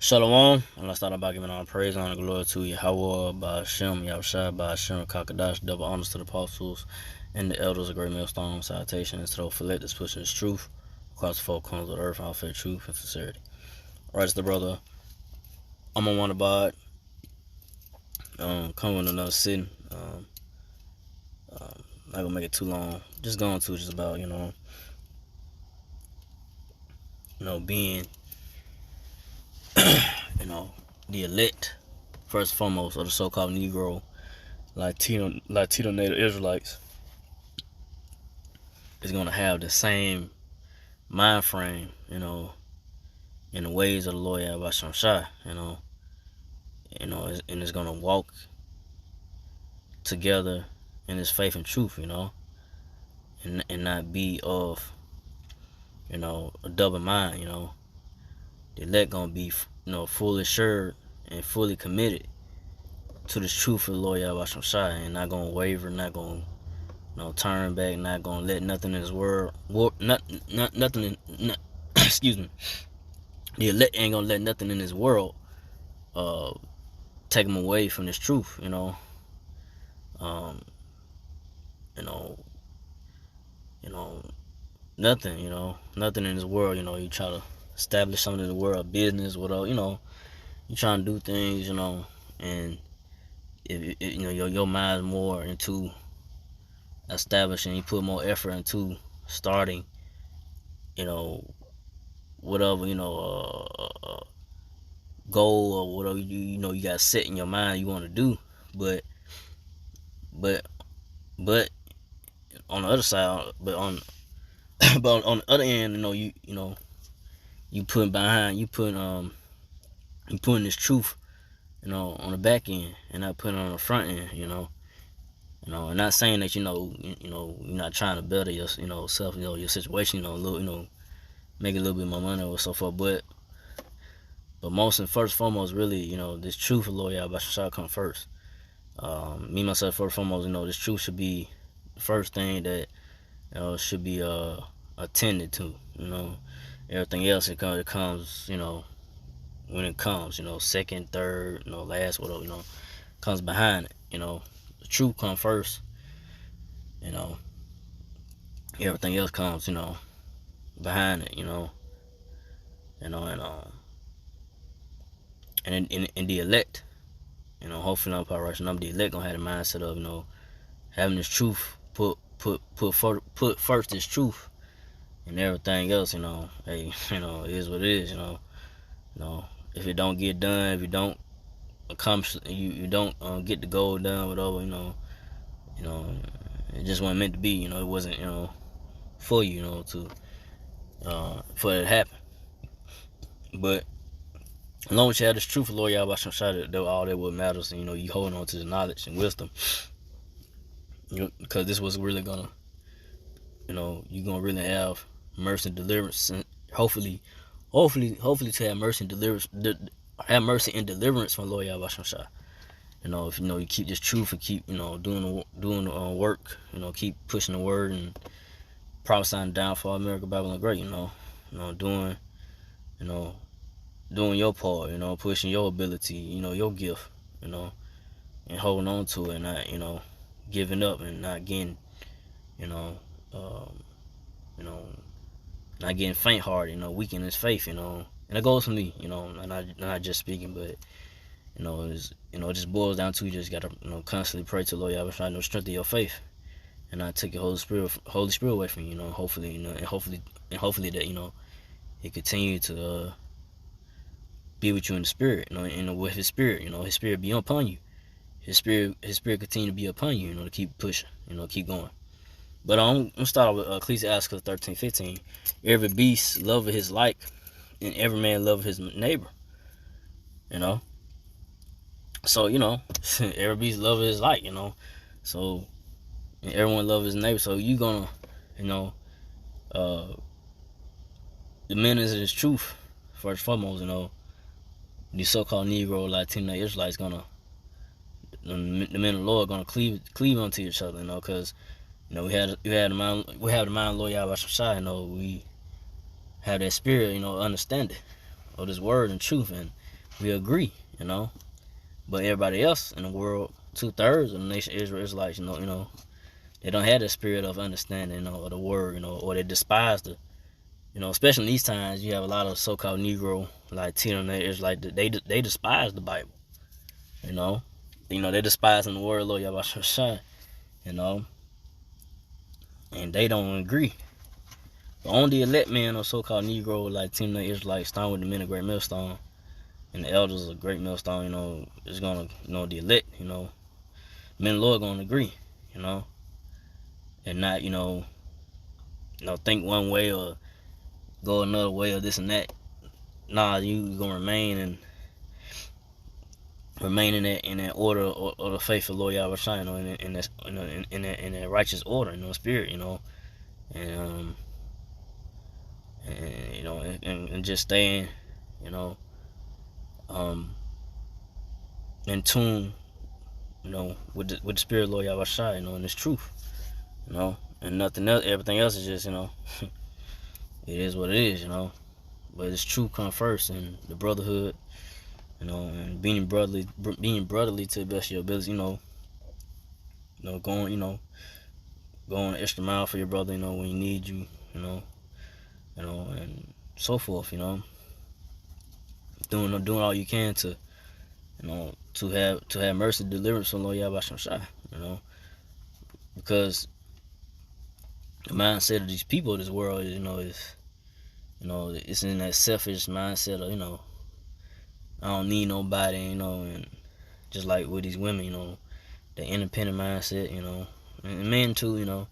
Shalom, and let's start by giving all praise, honor, and glory to Yahweh, by Hashem, Yahushua, by Hashem, Kakadash, double honors to the apostles and the elders, a great millstone, salutations to the fillet that's pushing his truth across the four corners of the earth, all faith, truth, and sincerity. Right, it's the brother, I'm on one about, coming with another sitting, not gonna make it too long, just going to just about, being, the elect, first and foremost, of the so-called Negro, Latino Native Israelites is gonna have the same mind frame, in the ways of the Lord Yahweh Shai, and it's gonna walk together in His faith and truth, and not be of, a double mind, The elect gonna be, fully assured and fully committed to the truth of the Lord Yahweh Shai, and not gonna waver, not gonna turn back, not gonna let nothing in this world, excuse me, the elect ain't gonna let nothing in this world take them away from this truth, um, you know, nothing in this world, you try to establish something in the world, business, whatever, you trying to do things, and if your mind's more into establishing, you put more effort into starting, whatever, goal or whatever you got set in your mind you want to do, but on the other side, but on but on the other end, you putting this truth, on the back end, and not putting it on the front end, and not saying that you're not trying to better your self, your situation, a little, make a little bit more money or so forth, but most and first and foremost, really, this truth of Lord Yahweh shall come first. Me myself, first and foremost, this truth should be the first thing that should be attended to. Everything else it comes, when it comes, second, third, last, whatever, comes behind it. The truth comes first. Everything else comes, behind it. And in the elect, hopefully I'm probably right. The elect gonna have the mindset of having this truth put first this truth, and everything else, hey, it is what it is, if it don't get done, if you don't accomplish, you don't get the goal done, whatever, it just wasn't meant to be, it wasn't, for you, to for it to happen. But as long as you have this truth of Lord Yahweh Shai, that all that what matters, and you hold on to the knowledge and wisdom, because this was really gonna, you're gonna really have mercy and deliverance, and hopefully to have mercy and deliverance from Lord Yahweh Shai. If you keep this truth and keep doing the work, keep pushing the word and prophesying the downfall of America, Babylon Great, doing your part, pushing your ability, your gift, and holding on to it, and not giving up, and not getting not getting faint-hearted, weak in his faith, and it goes for me, and not just speaking, but it just boils down to you just gotta constantly pray to the Lord Yahweh Shai, strengthen your faith, and not take your Holy Spirit away from you, hopefully, and hopefully that He continue to be with you in the spirit, and with His spirit, His spirit be upon you, His spirit continue to be upon you, to keep pushing, keep going. But I'm gonna start with Ecclesiastes 13:15. Every beast loveth his like, and every man loveth his neighbor. So every beast loveth his like. So and everyone loves his neighbor. So you gonna, the menace of this truth first and foremost. The so-called Negro, Latino Israelites gonna, the men of the Lord gonna cleave unto each other. Because we have the mind of Lord Yahweh Shai. We have that spirit, understanding of this word and truth, and we agree, you know. But everybody else in the world, 2/3 of the nation of Israel, Israelites, they don't have the spirit of understanding, of the word, or they despise the, especially in these times, you have a lot of so-called Negro, like teenagers, like they despise the Bible, they despise the word of Lord Yahweh Shai, and they don't agree. But only the elect men or so-called Negro, like teenage Israelites, stand with the men of Great Millstone, and the elders of Great Millstone, is gonna, the elect, men of the Lord gonna agree, and not, think one way or go another way or this and that. Nah, you gonna remain in that order or the faith of Lord Yahweh Shai, in that righteous order, spirit, and and just staying, in tune, with the spirit of Lord Yahweh Shai, and His truth, and nothing else. Everything else is just, it is what it is, But it's truth come first, and the brotherhood, and being brotherly to the best of your ability, going the extra mile for your brother, when he needs you, and so forth, doing all you can to, to have mercy, deliverance from Lord Yahweh Shai, because the mindset of these people of this world is, it's in that selfish mindset of, I don't need nobody, and just like with these women, the independent mindset, and men too,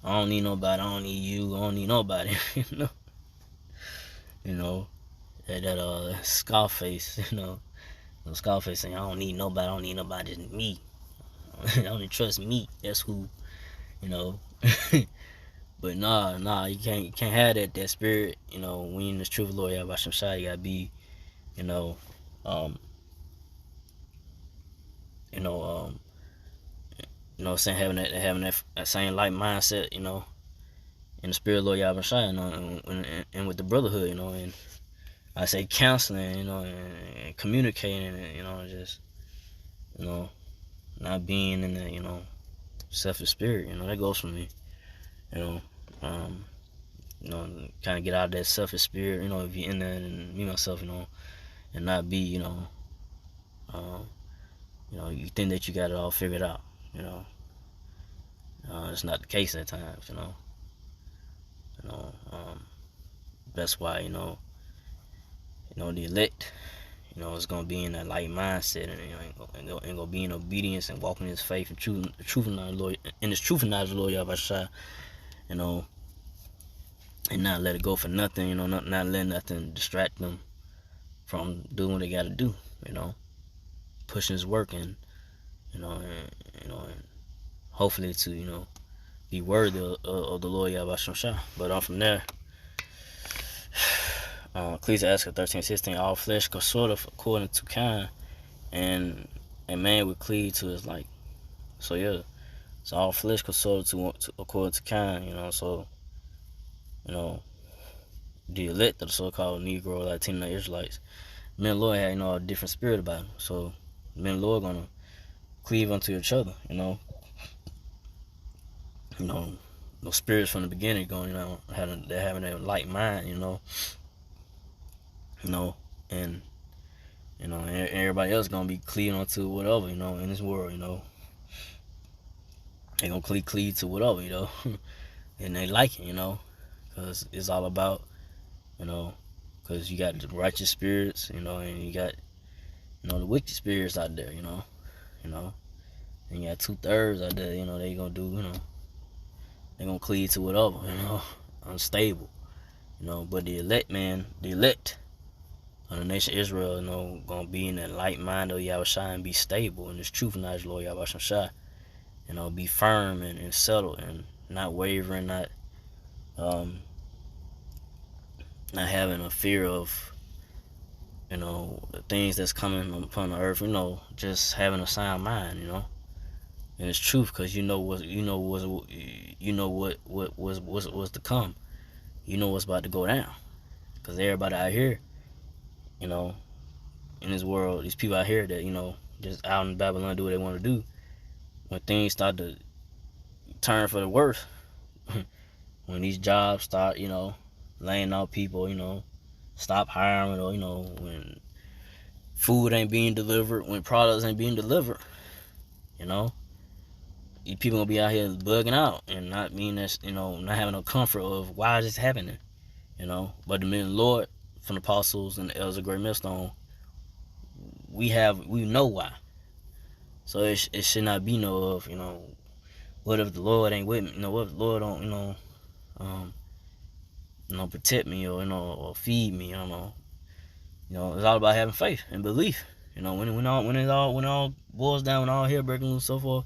I don't need nobody, I don't need you, I don't need nobody, that Scarface, Scarface saying, I don't need nobody, just me. I only trust me, that's who, But nah, you can't have that spirit, when you in this truth of Lord Yahweh Shai, you gotta be, saying having that same light mindset, in the spirit of Lord Yahweh Shai, and with the brotherhood, and I say counseling, and communicating, and just, not being in that, selfish spirit, that goes for me, kind of get out of that selfish spirit, if you're in there, and me myself, and not be, you think that you got it all figured out, it's not the case at times, that's why, the elect, is gonna be in that light mindset, and gonna be in obedience and walking in His faith and truth and knowledge, Lord, in His truth and knowledge, Lord Yahweh Shai, and not let it go for nothing, not letting nothing distract them from doing what they gotta do, pushing His work, and and hopefully to, be worthy of the Lord Yahweh Shai. But from there, Ecclesiastes 13:16, all flesh consorteth according to kind, and a man would cleave to his like. So yeah, so all flesh consorteth to according to kind, so the elect of the so-called Negro, Latino Israelites, men of the Lord had, a different spirit about them. So men of the Lord gonna cleave unto each other, those spirits from the beginning going, they're having a light mind, and everybody else gonna be cleaving onto whatever, in this world, they gonna cleave to whatever, and they like it, because it's all about, because you got the righteous spirits, and you got, the wicked spirits out there, and you got 2/3 out there, they gonna do, they gonna cleave to whatever, unstable, but the elect of the nation of Israel, gonna be in that light mind of Yahweh Shai and be stable in this truth and knowledge, Lord Yahweh Shai, be firm and settled and not wavering, not having a fear of, the things that's coming upon the earth, just having a sound mind, and it's truth, because what's to come, what's about to go down, because everybody out here, in this world, these people out here that, you know, just out in Babylon do what they want to do, when things start to turn for the worse, when these jobs start, you know, laying off people, you know, stop hiring, or, you know, when food ain't being delivered, when products ain't being delivered, you know, these people gonna be out here bugging out and not being that, you know, not having no comfort of why is this happening, you know. But the men of the Lord, from the apostles and the elders of Great Millstone, we know why. So it should not be no of, you know, what if the Lord ain't with me, you know, what if the Lord don't, you know, protect me, or, you know, or feed me, I don't know. You know, it's all about having faith and belief. You know, when it all boils down, when all hell breaking loose, so forth,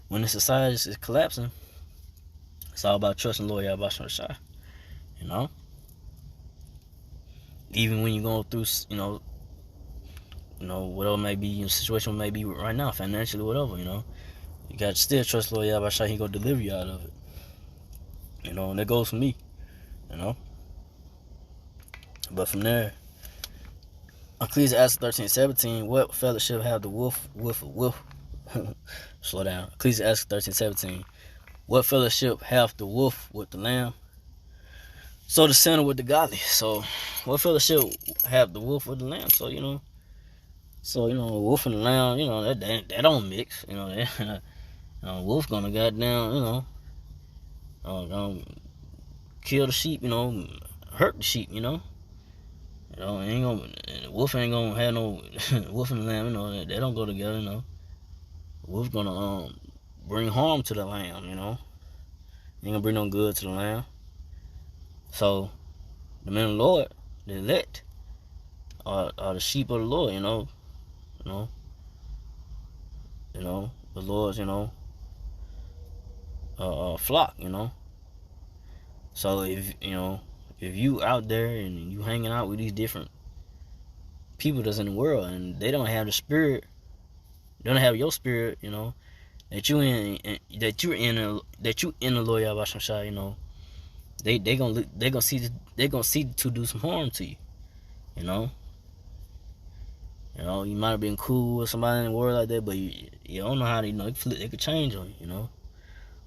when the society is collapsing, it's all about trusting Lord Yahweh Shai. You know, even when you're going through, you know, whatever may be your situation may be right now, financially, whatever, you know, you got to still trust Lord Yahweh Shai. He gonna deliver you out of it. You know, and that goes for me. You know, but from there, Ecclesiastes 13:17, what fellowship have the wolf slow down. Ecclesiastes 13:17, what fellowship hath the wolf with the lamb? So the sinner with the godly. So what fellowship have the wolf with the lamb? So, you know, wolf and the lamb, you know, that don't mix. You know, wolf gonna goddamn, you know, gonna kill the sheep, you know, hurt the sheep, you know. You know, wolf ain't gonna have no wolf and the lamb, you know, they don't go together, you know. Wolf gonna bring harm to the lamb, you know. Ain't gonna bring no good to the lamb. So the men of the Lord, the elect, are the sheep of the Lord, you know. The Lord's, you know, flock, you know. So if you out there and you hanging out with these different people that's in the world, and they don't have the spirit, they don't have your spirit, you know, that you in the Lord Yahweh Shai, you know, they gonna see to do some harm to you, you know. You know, you might have been cool with somebody in the world like that, but you don't know how they could change on you, you know.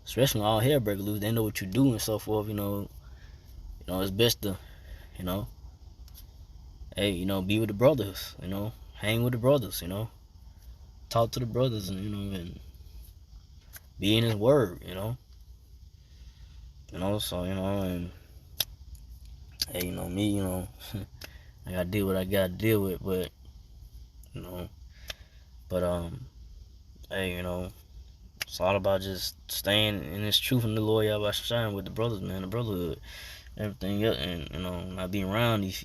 Especially when all hell break loose, they know what you do and so forth, you know. It's best to, you know, hey, you know, be with the brothers, you know, hang with the brothers, you know, talk to the brothers, and, you know, and be in his word, you know. So, you know, and hey, you know, me, you know, I gotta deal with what I gotta deal with, but, you know, hey, you know, it's all about just staying in this truth in the Lord Yahweh Shai with the brothers, man, the brotherhood, everything else, and, you know, not being around these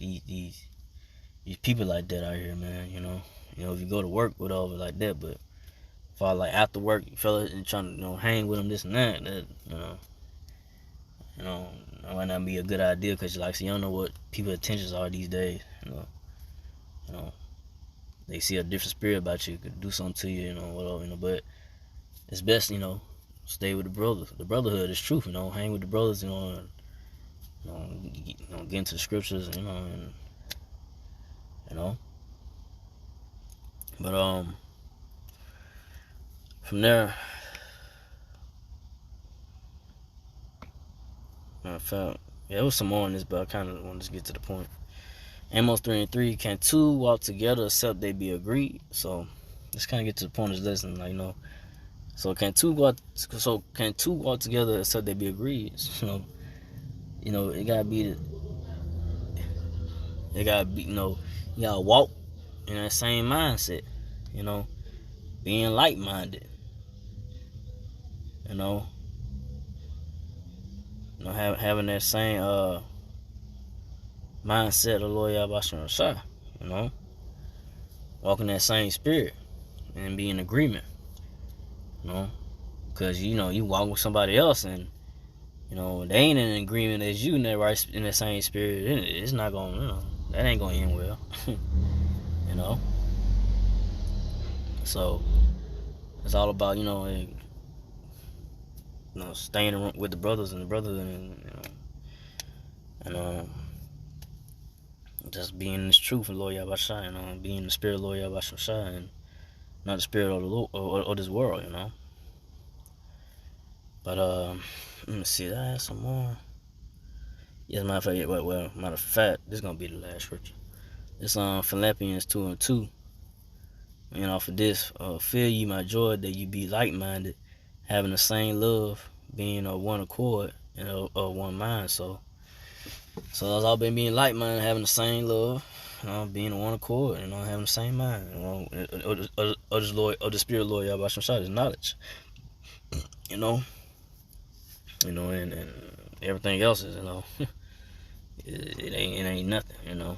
people like that out here, man, you know. If you go to work, whatever, like that, but if I, like, after work, fellas, and trying to, you know, hang with them, this and that, you know, that might not be a good idea, because, like, you don't know what people's intentions are these days, you know, they see a different spirit about you, could do something to you, you know, whatever, you know, but it's best, you know, stay with the brothers. The brotherhood is truth, you know, hang with the brothers, you know, and, get into the scriptures, you know, and, you know, but, from there, it was some more on this, but I kind of wanted to get to the point. Amos 3:3, can two walk together except they be agreed? So let's kind of get to the point of this lesson, like, you know. So can two walk together except they be agreed? So, you know, it gotta be, you know, you gotta walk in that same mindset, you know, being like-minded, you know, having that same mindset of Lord Yahweh Shai, you know, walking that same spirit and be in agreement, you know, because, you know, you walk with somebody else and, you know, they ain't in agreement as you in that same spirit, it's not gonna, you know, that ain't gonna end well. You know, so it's all about, you know, staying with the brothers and the brotherhood, and, you know, and just being in this truth and loyal Yabashai, you know, being the spirit loyal Yabashai, and not the spirit of the or this world, you know. But let me see. I have some more. Yes, matter of fact, this is gonna be the last scripture. It's Philippians 2:2. You know, for this, feel ye my joy that you be like-minded, having the same love, being of one accord and of one mind. So that's all been being like-minded, having the same love, you know, being of one accord, you know, having the same mind, you know, of the spirit Lord Yahweh Shai is knowledge, you know, and everything else is, you know, it ain't nothing, you know.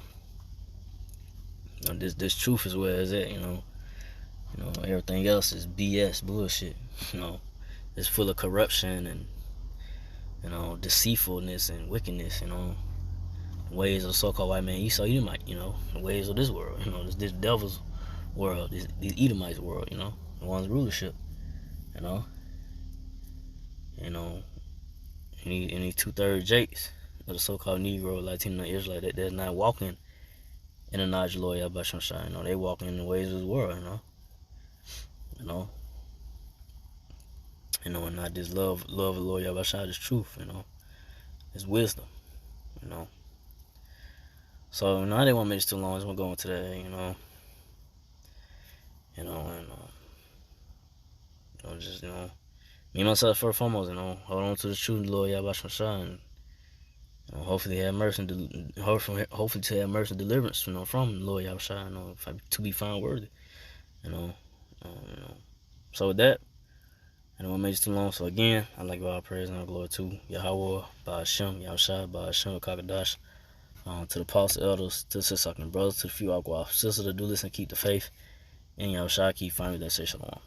This truth is where it's at, you know. You know, everything else is BS, bullshit. You know, it's full of corruption and, you know, deceitfulness and wickedness. You know, the ways of the so-called white man Esau Edomite. You know, the ways of this world. You know, this devil's world, these Edomites world. You know, the one's rulership. You know, any 2/3 Jakes of the so-called Negro, Latino, Israelite that's not walking in the knowledge of Lord Yahweh Shai. You know, they walking in the ways of this world. And not this love of the Lord Yahweh Shai, this truth, you know, this wisdom, you know. So, I didn't want to make this too long. I just want to go into that, and just, me myself first and foremost, hold on to the truth of the Lord Yahweh Shai, and hopefully have mercy and hopefully to have mercy and deliverance, from the Lord Yahweh Shai, to be found worthy, So with that, I don't want to make this too long. So again, I'd like to give all praise and all glory to Yahweh, Ba'ashem, Yahushua, Ba'ashem, Kakadash, to the apostles, elders, to the sister brothers, to the few Aqua sisters that do listen and keep the faith, and Yahushua keep finding that say shalom.